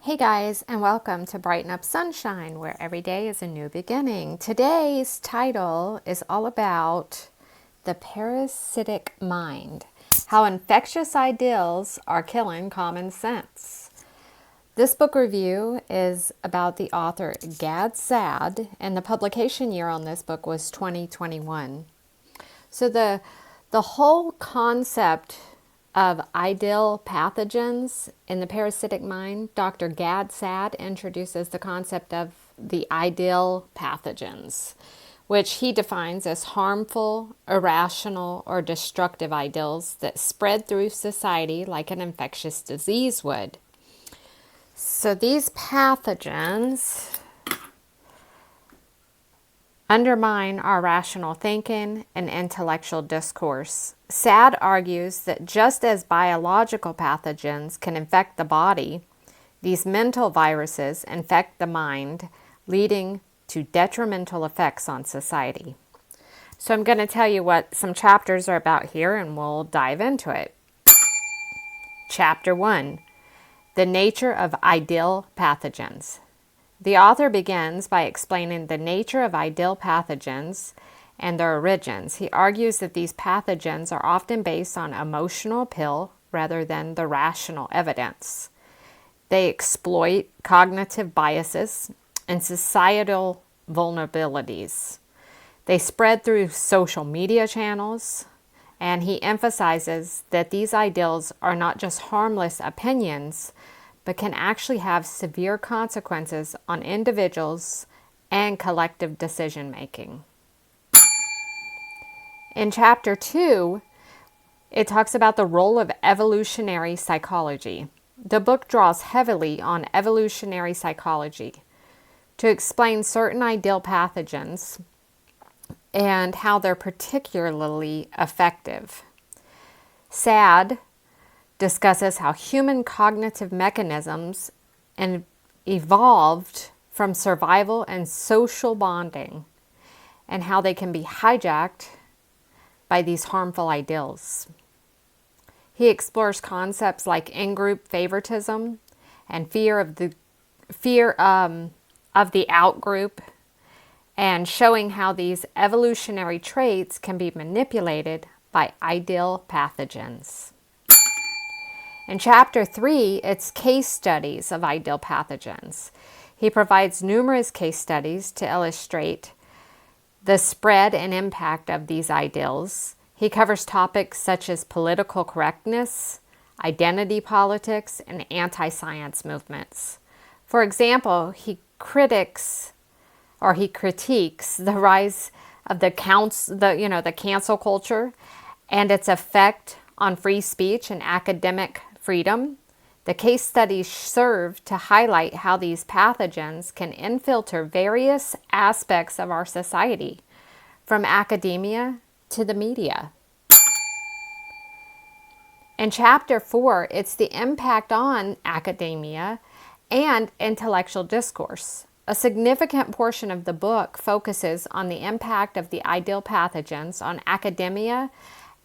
Hey guys, and welcome to Brighten-Up-Sunshine, where every day is a new beginning. Today's title is all about the parasitic mind, how infectious ideals are killing common sense. This book review is about the author Gad Saad, and the publication year on this book was 2021. So the whole concept of ideal pathogens in the parasitic mind, Dr. Gad Saad introduces the concept of the ideal pathogens, which he defines as harmful, irrational, or destructive ideals that spread through society like an infectious disease would. So these pathogens undermine our rational thinking and intellectual discourse. Saad argues that just as biological pathogens can infect the body, these mental viruses infect the mind, leading to detrimental effects on society. So I'm going to tell you what some chapters are about here, and we'll dive into it. Chapter 1, The Nature of Ideal Pathogens. The author begins by explaining the nature of ideal pathogens and their origins. He argues that these pathogens are often based on emotional appeal rather than the rational evidence. They exploit cognitive biases and societal vulnerabilities. They spread through social media channels, and he emphasizes that these ideals are not just harmless opinions, but can actually have severe consequences on individuals and collective decision making. In Chapter 2, it talks about the role of evolutionary psychology. The book draws heavily on evolutionary psychology to explain certain ideal pathogens and how they're particularly effective. Saad discusses how human cognitive mechanisms evolved from survival and social bonding, and how they can be hijacked by these harmful ideals. He explores concepts like in-group favoritism and fear of the out-group, and showing how these evolutionary traits can be manipulated by ideal pathogens. In Chapter 3, it's case studies of ideal pathogens. He provides numerous case studies to illustrate the spread and impact of these ideals. He covers topics such as political correctness, identity politics, and anti-science movements. For example, he critiques the rise of the cancel culture and its effect on free speech and academic freedom. The case studies serve to highlight how these pathogens can infiltrate various aspects of our society, from academia to the media. In Chapter 4, it's the impact on academia and intellectual discourse. A significant portion of the book focuses on the impact of the ideal pathogens on academia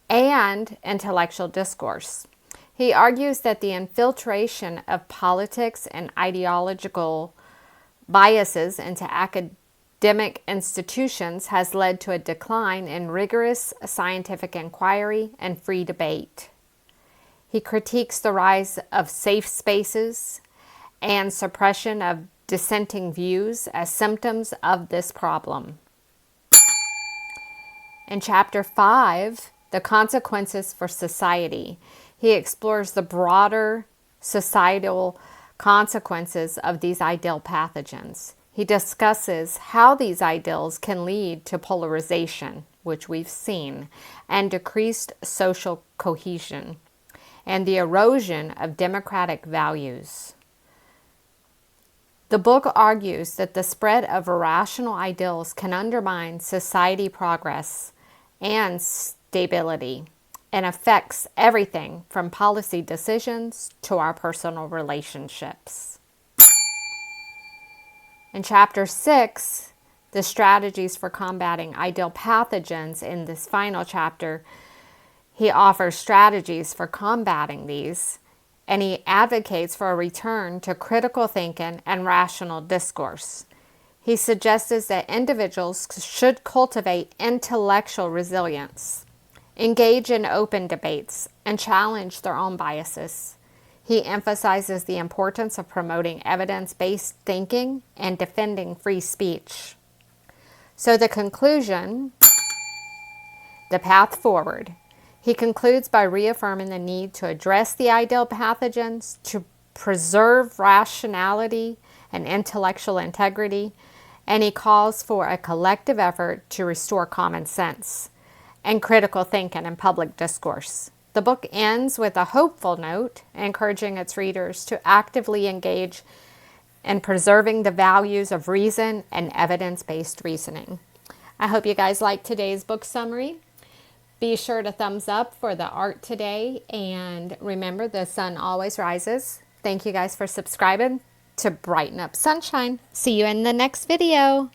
and intellectual discourse. He argues that the infiltration of politics and ideological biases into academic institutions has led to a decline in rigorous scientific inquiry and free debate. He critiques the rise of safe spaces and suppression of dissenting views as symptoms of this problem. In Chapter 5, The Consequences for Society, he explores the broader societal consequences of these ideal pathogens. He discusses how these ideals can lead to polarization, which we've seen, and decreased social cohesion, and the erosion of democratic values. The book argues that the spread of irrational ideals can undermine society progress and stability, and affects everything from policy decisions to our personal relationships. In Chapter 6, the strategies for combating ideal pathogens, in this final chapter, he offers strategies for combating these and he advocates for a return to critical thinking and rational discourse. He suggests that individuals should cultivate intellectual resilience, engage in open debates, and challenge their own biases. He emphasizes the importance of promoting evidence-based thinking and defending free speech. So the conclusion, the path forward. He concludes by reaffirming the need to address the ideal pathogens, to preserve rationality and intellectual integrity, and he calls for a collective effort to restore common sense and critical thinking in public discourse. The book ends with a hopeful note, encouraging its readers to actively engage in preserving the values of reason and evidence-based reasoning. I hope you guys liked today's book summary. Be sure to thumbs up for the art today, and remember, the sun always rises. Thank you guys for subscribing to Brighten Up Sunshine. See you in the next video.